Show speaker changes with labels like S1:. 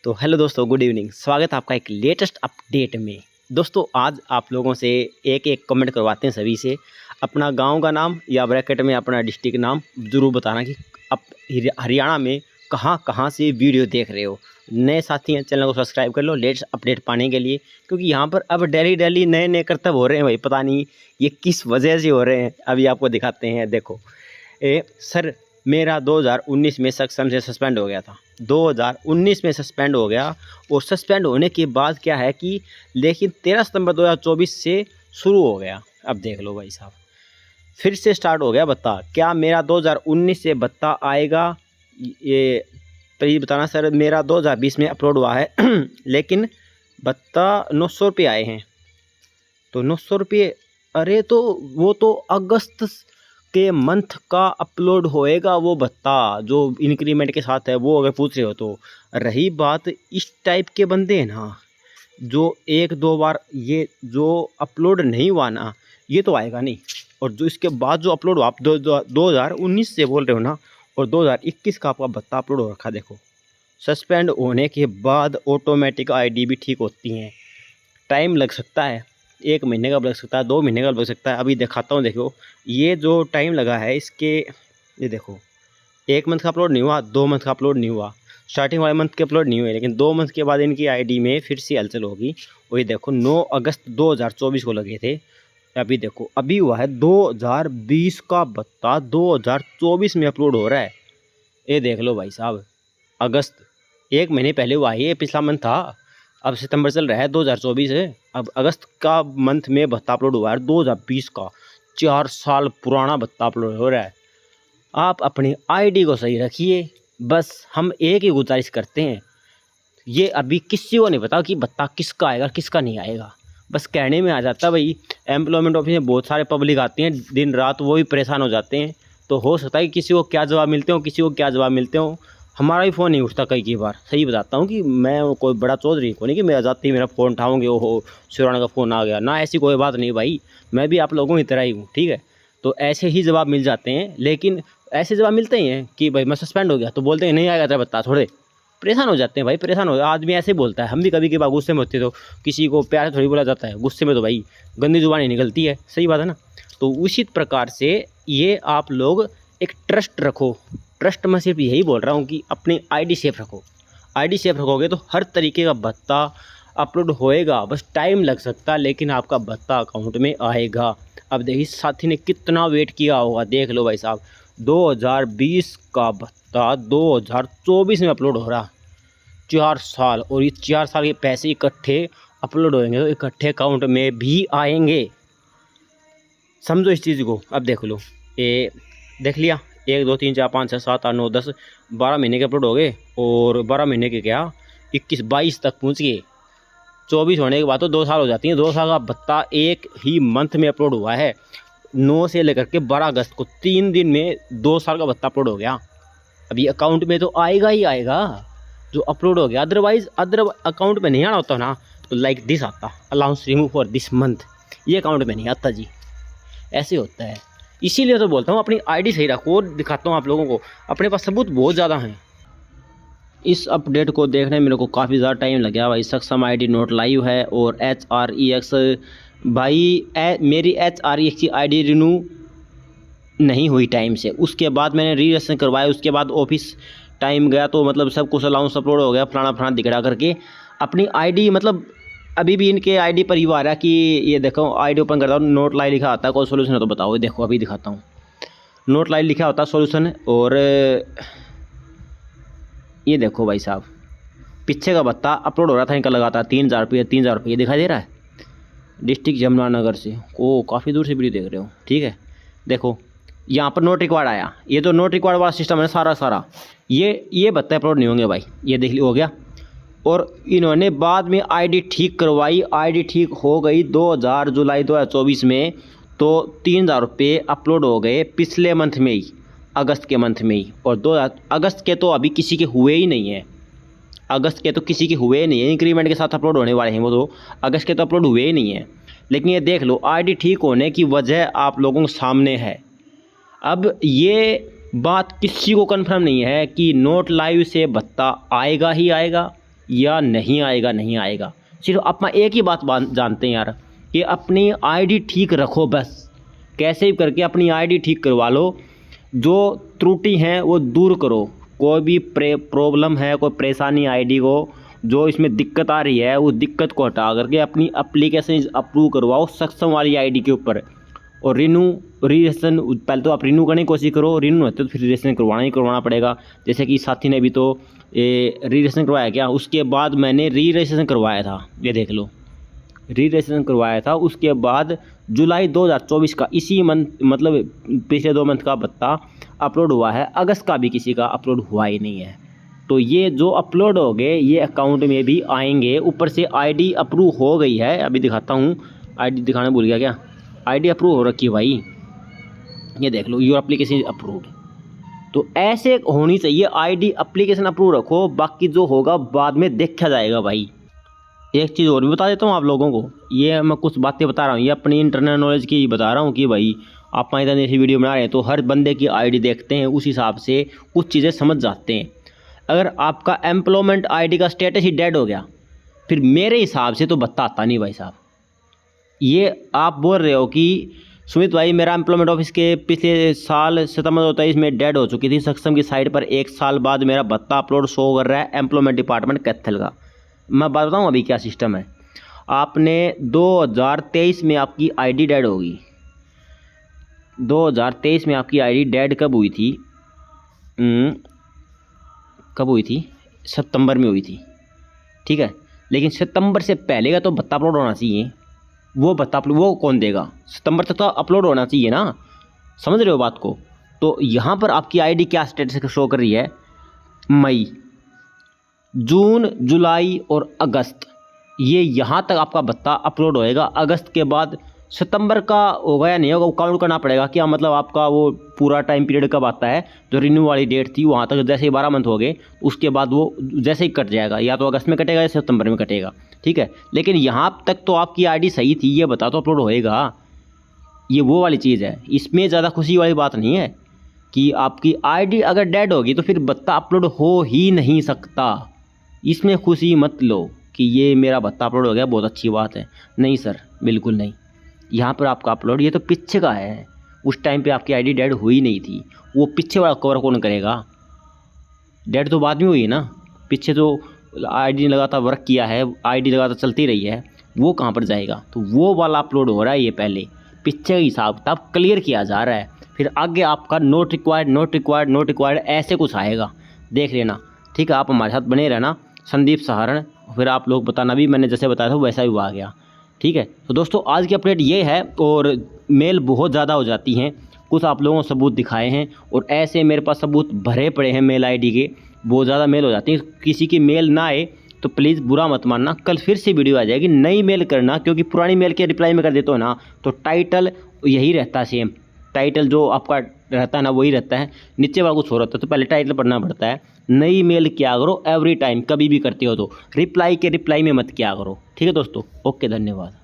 S1: तो हेलो दोस्तों, good evening. स्वागत है आपका एक लेटेस्ट अपडेट में। दोस्तों आज आप लोगों से एक एक कमेंट करवाते हैं सभी से। अपना गांव का नाम या ब्रैकेट में अपना डिस्ट्रिक्ट नाम ज़रूर बताना कि आप हरियाणा में कहां कहां से वीडियो देख रहे हो। नए साथी हैं, चैनल को सब्सक्राइब कर लो लेटेस्ट अपडेट पाने के लिए, क्योंकि यहाँ पर अब डेली नए नए करतब हो रहे हैं भाई। पता नहीं ये किस वजह से हो रहे हैं, अभी आपको दिखाते हैं। देखो सर, मेरा 2019 में सक्षम से सस्पेंड हो गया था। 2019 में सस्पेंड हो गया, और सस्पेंड होने के बाद क्या है कि लेकिन 13 सितंबर 2024 से शुरू हो गया। अब देख लो भाई साहब, फिर से स्टार्ट हो गया भत्ता। क्या मेरा 2019 से भत्ता आएगा? ये प्लीज़ बताना सर। मेरा 2020 में अपलोड हुआ है लेकिन भत्ता 900 रुपये आए हैं। तो 900 रुपये, अरे तो वो तो अगस्त के मंथ का अपलोड होएगा वो भत्ता जो इंक्रीमेंट के साथ है। वो अगर पूछ रहे हो तो रही बात इस टाइप के बंदे हैं ना, जो एक दो बार ये जो अपलोड नहीं हुआ ना, ये तो आएगा नहीं। और जो इसके बाद जो अपलोड हुआ, आप 2019 से बोल रहे हो ना, और 2021 का आपका भत्ता अपलोड हो रखा। देखो, सस्पेंड होने के बाद ऑटोमेटिक आईडी भी ठीक होती हैं। टाइम लग सकता है, 1 महीने का लग सकता है, 2 महीने का लग सकता है। अभी दिखाता हूँ। देखो ये जो टाइम लगा है इसके, ये देखो 1 मंथ का अपलोड नहीं हुआ, 2 मंथ का अपलोड नहीं हुआ, स्टार्टिंग वाले मंथ के अपलोड नहीं हुए, लेकिन 2 मंथ के बाद इनकी आईडी में फिर से हलचल होगी। और ये देखो 9 अगस्त 2024 को लगे थे। अभी देखो अभी हुआ है 2020 का भत्ता 2024 में अपलोड हो रहा है। ये देख लो भाई साहब, अगस्त 1 महीने पहले हुआ है, ये पिछला मंथ था। अब सितंबर चल रहा है 2024 है, अब अगस्त का मंथ में भत्ता अपलोड हुआ है 2020 का। 4 साल पुराना भत्ता अपलोड हो रहा है। आप अपनी आईडी को सही रखिए, बस हम एक ही गुजारिश करते हैं। ये अभी किसी को नहीं पता कि भत्ता किसका आएगा किसका नहीं आएगा, बस कहने में आ जाता है भाई। एम्प्लॉयमेंट ऑफिस में बहुत सारे पब्लिक आती हैं दिन रात, वो भी परेशान हो जाते हैं। तो हो सकता है कि किसी को क्या जवाब मिलते हो, किसी को क्या जवाब मिलते हो। हमारा भी फ़ोन नहीं उठता कई बार। सही बताता हूँ कि मैं कोई बड़ा चौधरी को नहीं कि मैं जाते ही मेरा फ़ोन उठाऊँगे ओहो शिवराना का फ़ोन आ गया ना, ऐसी कोई बात नहीं भाई। मैं भी आप लोगों की तरह ही हूँ, ठीक है। तो ऐसे ही जवाब मिल जाते हैं, लेकिन ऐसे जवाब मिलते ही हैं कि भाई मैं सस्पेंड हो गया, तो बोलते हैं नहीं आएगा तेरा भत्ता। थोड़े परेशान हो जाते हैं भाई, परेशान हो। आदमी ऐसे बोलता है, हम भी कभी कभार गुस्से में होते तो किसी को प्यार से थोड़ी बोला जाता है, गुस्से में तो भाई गंदी जुबान ही निकलती है। सही बात है ना। तो उसी प्रकार से ये आप लोग एक ट्रस्ट रखो। ट्रस्ट मैं सिर्फ यही बोल रहा हूँ कि अपनी आईडी सेफ रखो। आईडी सेफ रखोगे तो हर तरीके का भत्ता अपलोड होएगा, बस टाइम लग सकता है, लेकिन आपका भत्ता अकाउंट में आएगा। अब देखिए साथी ने कितना वेट किया होगा, देख लो भाई साहब। 2020 का भत्ता 2024 में अपलोड हो रहा। 4 साल, और ये 4 साल के पैसे इकट्ठे अपलोड होंगे तो इकट्ठे अकाउंट में भी आएंगे। समझो इस चीज़ को। अब देख लो, ये देख लिया 1 2 3 4 5 6 7 8 9 10 12 महीने के अपलोड हो गए, और 12 महीने के क्या 21 22 तक पहुंच गए। 24 होने के बाद तो 2 साल हो जाती हैं। 2 साल का भत्ता एक ही मंथ में अपलोड हुआ है। 9 से लेकर के 12 अगस्त को 3 दिन में 2 साल का भत्ता अपलोड हो गया। अभी अकाउंट में तो आएगा ही आएगा जो अपलोड हो गया। अदर अकाउंट में नहीं आना होता ना, तो लाइक दिस आता, allowance remove for this month, ये अकाउंट में नहीं आता जी। ऐसे होता है, इसीलिए तो बोलता हूँ अपनी आईडी सही रखो। और दिखाता हूँ आप लोगों को, अपने पास सबूत बहुत ज़्यादा हैं। इस अपडेट को देखने में मेरे को काफ़ी ज़्यादा टाइम लग गया भाई। सक्षम आईडी नोट लाइव है, और HREX भाई मेरी HREX की आईडी रिन्यू नहीं हुई टाइम से। उसके बाद मैंने री रजिस्ट्रेशन करवाया, उसके बाद ऑफिस टाइम गया तो मतलब सब कुछ अलाउंस अपलोड हो गया, फलाना दिखा करके अपनी आईडी। मतलब अभी भी इनके आईडी पर ही आ रहा है कि ये देखो आईडी ओपन करता हूँ, नोट लाइव लिखा आता है। कोई सोल्यूशन है तो बताओ। देखो अभी दिखाता हूँ, नोट लाइव लिखा होता है सोल्यूशन। और ये देखो भाई साहब, पीछे का भत्ता अपलोड हो रहा था इनका लगातार 3000 रुपये 3000 रुपये दिखाई दे रहा है। डिस्ट्रिक्ट यमुनानगर से, ओ काफ़ी दूर से वीडियो देख रहे हो, ठीक है। देखो यहाँ पर नोट रिक्वायर्ड आया, ये तो नोट रिक्वायर्ड वाला सिस्टम है सारा। ये भत्ते अपलोड नहीं होंगे भाई, ये देख लियो हो गया। और इन्होंने बाद में आईडी ठीक करवाई, आईडी ठीक हो गई 2000 जुलाई 2024 में। तो 3000 रुपये अपलोड हो गए पिछले मंथ में ही, अगस्त के मंथ में ही। और 2000 अगस्त के तो अभी किसी के हुए ही नहीं है, अगस्त के तो किसी के हुए ही नहीं है। इंक्रीमेंट के साथ अपलोड होने वाले हैं वो, तो अगस्त के तो अपलोड हुए ही नहीं है। लेकिन ये देख लो, आईडी ठीक होने की वजह आप लोगों के सामने है। अब ये बात किसी को कंफर्म नहीं है कि नोट लाइव से भत्ता आएगा ही आएगा या नहीं आएगा, नहीं आएगा। सिर्फ अपना एक ही बात जानते हैं यार कि अपनी आईडी ठीक रखो बस। कैसे भी करके अपनी आईडी ठीक करवा लो, जो त्रुटि हैं वो दूर करो। कोई भी प्रॉब्लम है, कोई परेशानी आईडी को, जो इसमें दिक्कत आ रही है उस दिक्कत को हटा करके अपनी एप्लीकेशन अप्रूव करवाओ सक्षम वाली आईडी के ऊपर। और रजिस्ट्रेशन पहले तो आप रिन्यू करने की कोशिश करो, रिन्यू होते तो फिर रजिस्ट्रेशन करवाना पड़ेगा। जैसे कि साथी ने भी तो रजिस्ट्रेशन करवाया क्या, उसके बाद मैंने रजिस्ट्रेशन करवाया था, ये देख लो रजिस्ट्रेशन करवाया था। उसके बाद जुलाई 2024 का इसी मंथ, मतलब पिछले 2 मंथ का भत्ता अपलोड हुआ है। अगस्त का भी किसी का अपलोड हुआ ही नहीं है। तो ये जो अपलोड हो गए ये अकाउंट में भी आएंगे। ऊपर से आईडी अप्रूव हो गई है, अभी दिखाता हूँ, आईडी दिखाना भूल गया क्या, आईडी अप्रूव हो रखी है भाई, ये देख लो, योर एप्लीकेशन अप्रूव्ड। तो ऐसे होनी चाहिए, आईडी एप्लीकेशन अप्रूव रखो, बाकी जो होगा बाद में देखा जाएगा भाई। एक चीज़ और भी बता देता हूँ आप लोगों को, ये मैं कुछ बातें बता रहा हूँ, ये अपनी इंटरनल नॉलेज की बता रहा हूँ कि भाई आप इतना ऐसी वीडियो बना रहे हैं तो हर बंदे की आईडी देखते हैं, उस हिसाब से कुछ चीज़ें समझ जाते हैं। अगर आपका एम्प्लॉयमेंट आईडी का स्टेटस ही डेड हो गया, फिर मेरे हिसाब से तो भत्ता आता नहीं भाई साहब। ये आप बोल रहे हो कि सुमित भाई मेरा एम्प्लॉयमेंट ऑफिस के पिछले साल सितंबर 2023 में डेड हो चुकी थी, सक्षम की साइट पर 1 साल बाद मेरा भत्ता अपलोड शो कर रहा है एम्प्लॉयमेंट डिपार्टमेंट कैथल का। मैं बात बताऊँ अभी क्या सिस्टम है। आपने 2023 में आपकी आईडी डेड होगी, 2023 में आपकी आईडी डेड कब हुई थी, कब हुई थी, सितंबर में हुई थी, ठीक है। लेकिन सितंबर से पहले का तो भत्ता अपलोड होना चाहिए, वो भत्ता वो कौन देगा, सितंबर तक तो अपलोड होना चाहिए ना, समझ रहे हो बात को। तो यहाँ पर आपकी आईडी क्या स्टेटस शो कर रही है, मई, जून, जुलाई और अगस्त, ये यहाँ तक आपका भत्ता अपलोड होएगा। अगस्त के बाद सितंबर का होगा या नहीं होगा वो काउंट करना पड़ेगा। क्या मतलब आपका वो पूरा टाइम पीरियड कब आता है, जो रिन्यू वाली डेट थी वहाँ तक, जैसे ही 12 मंथ हो गए उसके बाद वो जैसे ही कट जाएगा, या तो अगस्त में कटेगा या सितंबर में कटेगा, ठीक है। लेकिन यहाँ तक तो आपकी आईडी सही थी, ये बता तो अपलोड होएगा, ये वो वाली चीज़ है। इसमें ज़्यादा खुशी वाली बात नहीं है कि आपकी आईडी अगर डेड होगी तो फिर भत्ता अपलोड हो ही नहीं सकता। इसमें खुशी मत लो कि ये मेरा भत्ता अपलोड हो गया, बहुत अच्छी बात है, नहीं सर, बिल्कुल नहीं। यहाँ पर आपका अपलोड ये तो पीछे का है, उस टाइम पे आपकी आईडी डेड हुई नहीं थी, वो पीछे वाला कवर कौन करेगा, डेड तो बाद में हुई है ना, पीछे जो आईडी लगातार वर्क किया है, आईडी लगातार चलती रही है, वो कहाँ पर जाएगा। तो वो वाला अपलोड हो रहा है, ये पहले पीछे का हिसाब किताब क्लियर किया जा रहा है, फिर आगे आपका note required, note required, note required ऐसे कुछ आएगा, देख लेना, ठीक है। आप हमारे साथ बने रहना, संदीप सहारण, फिर आप लोग बताना भी मैंने जैसे बताया था वैसा भी आ गया, ठीक है। तो दोस्तों आज की अपडेट ये है, और मेल बहुत ज़्यादा हो जाती हैं, कुछ आप लोगों को सबूत दिखाए हैं और ऐसे मेरे पास सबूत भरे पड़े हैं मेल आईडी के, बहुत ज़्यादा मेल हो जाती हैं। किसी की मेल ना आए तो प्लीज़ बुरा मत मानना, कल फिर से वीडियो आ जाएगी, नई मेल करना, क्योंकि पुरानी मेल के रिप्लाई में कर देते हो ना तो टाइटल यही रहता है सेम, टाइटल जो आपका रहता है ना वही रहता है, नीचे वाला कुछ हो रहता है, तो पहले टाइटल पढ़ना पड़ता है। नई मेल क्या करो एवरी टाइम, कभी भी करते हो तो रिप्लाई में मत क्या करो, ठीक है दोस्तों। ओके, धन्यवाद।